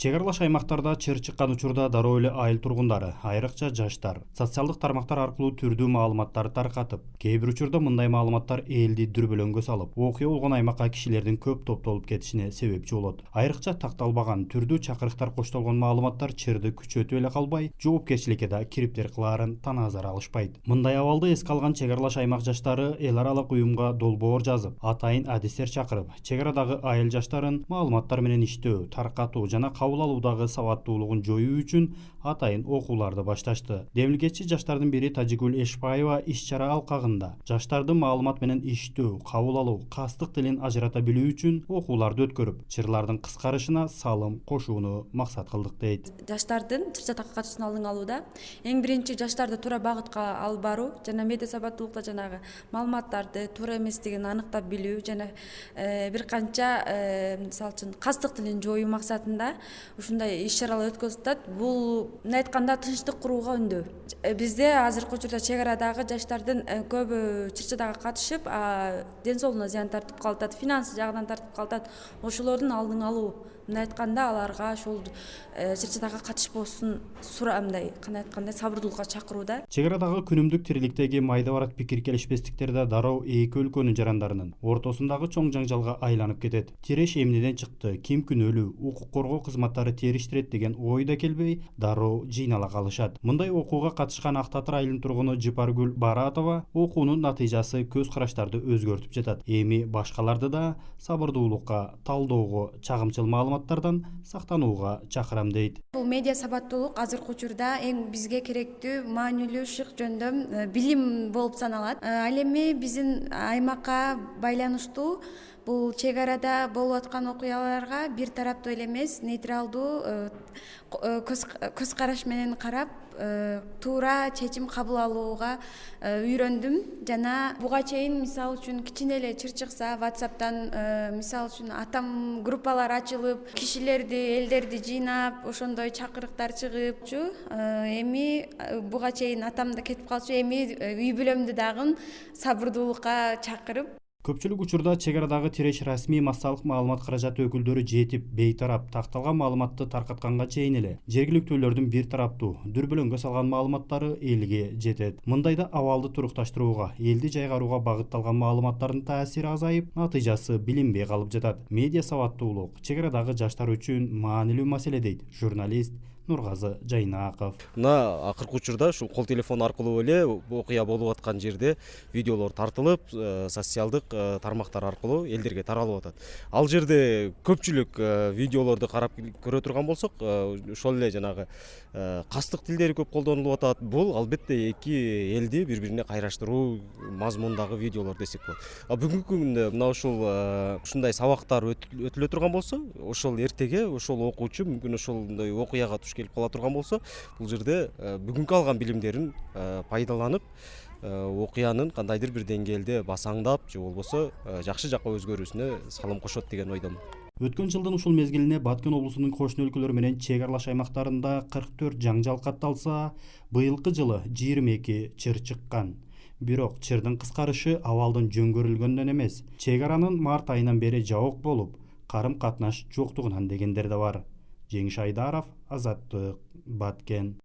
Чек аралаш аймактарда чыр чыккан учурда дароо эле айыл тургундары, айрыкча жаштар, социалдык тармактар аркылуу түрдүү маалыматтарды таркатып, кээ бир учурда мындай маалыматтар элди дүрбөлөңгө салып, окуя болгон аймакка кишилердин көп топтолуп кетишине себепчи болот. Айрыкча такталбаган түрдүү чакырыктар коштолгон маалыматтар чырды күчөтүп эле калбай, жоопкерчиликке да кириптер кылаарын таназар алышпайт. Мындай абалды эске алган чек аралаш аймак жаштары эл аралык уюмга долбоор жазып, атайын адистер чакырып, чек арадагы айыл жаштарын маалыматтар менен иштөө, таркатуу жана кабыл алуудагы сабаттуулугун жоюу үчүн атайын окууларды башташты. Демилгечи жаштардын бири Тажигүл Эшпаева иш-чара алкагында жаштарды маалымат менен иштөө, кабыл алуу, кастык тилин ажырата билүү үчүн окууларды өткөрүп, чырлардын кыскарышына салым кошууну максат кылдык дейт. Жаштардын чыр-чатакка катышуусун алдын алууда эң биринчи жаштарды туура багытка алып баруу жана медиа сабаттуулукта жанагы маалыматтарды туура эместигин аныктап билүү жана бир канча мисалы үчүн кастык тилин жоюу максатында ушундай иш-чаралар өткөрүлүп атат. Бул мындай айтканда тынчтык курууга үндөө. Бизде азыркы учурда чек арадагы жаштардын көбү чыр-чатакка катышып, ден соолугуна зыян тартып калат, финансы жагынан тартып калат. Ошолордун алдын алуу, мындай айтканда аларга ошол чыр-чатакка катышпоосун мындай кандай айтканда сабырдуулукка чакырууда. Чек арадагы күнүмдүк тириликтеги майда барат пикир келишпестиктерде дароо эки өлкөнүн жарандарынын ортосундагы чоң жаңжалга айланып кетет. Тиреш эмнеден чыкты, ким күнөөлүү, укук коргоо кызматтары териштирет деген ой да келбей, дароо жыйнала калышат. Мындай окууга катышкан Ак Татыр айылынын тургуну Жыпаргүл Баратова окуунун натыйжасы көз караштарды өзгөртүп жатат. Эми башкаларды да сабырдуулукка, талоого, чагымчыл маалыматтардан сактанууга чакырам дейт. Бул медиа сабаттуулук азыркы учурда эң бизге керектүү, маанилүү, шык жөндөм билим болуп саналат. Ал эми биздин аймакка байланыштуу бул чек арада болуп аткан окуяларга бир тараптуу эле эмес, нейтралдуу көз караш менен карап, туура чечим кабыл алууга үйрөндүм. Жана буга чейин мисалы үчүн кичине эле чыр чыкса WhatsApp'тан мисалы үчүн атам группалар ачылып, кишилерди, элдерди жыйнап, ошондой чакырыктар чыгыпчу. Эми буга чейин атам да кетип калчу, эми үй бүлөмдү дагы сабырдуулукка чакырып. Көпчүлүк учурда чек арадагы тиреш расмий массалык маалымат каражаты өкүлдөрү жетип, бейтарап такталган маалыматты таркатканга чейин эле жергиликтүүлөрдүн бир тараптуу дүрбөлөңгө салган маалыматтары элге жетет. Мындайда абалды турукташтырууга, элди жайгарууга багытталган маалыматтардын таасири азайып, натыйжасы билинбей калып жатат. Медиа сабаттуулук чек арадагы жаштар үчүн маанилүү маселе дейт журналист Нургазы Жайнаков. Мына акыркы учурда ушул кол телефон аркылуу эле окуя болуп аткан жерде видеолор тартылып, социалдык тармактар аркылуу элдерге таралып атат. Ал жерде көпчүлүк видеолорду карап көрө турган болсок, ошол эле жанагы кастык тилдери көп колдонулуп атат. Бул албетте эки элди бири-бирине кайраштыруу мазмундагы видеолор десек болот. Бүгүнкү күндө мына ушундай сабактар өтүлө турган болсо, ошол эртеге ошол окуучу мүмкүн ошондой окуяга келип кала турган болсо, бул жерде бүгүнкү алган билимдерин пайдаланып, окуянын кандайдыр бир деңгээлде басаңдап же болбосо жакшы жакка өзгөрүүсүнө салым кошот деген ойдомун. Өткөн жылдын ушул мезгилине Баткен облусунун кошуна өлкөлөр менен чек аралаш аймактарында 44 жаңжал катталса, быйылкы жылы 22 чыр чыккан. Бирок чырдын кыскарышы абалдын жөнгөрүлгөндөн эмес, чек аранын март айынан бери жабык болуп, карым катнаш жоктугунан дегендер да бар. Жеңиш Айдаров, Азаттык, Баткен.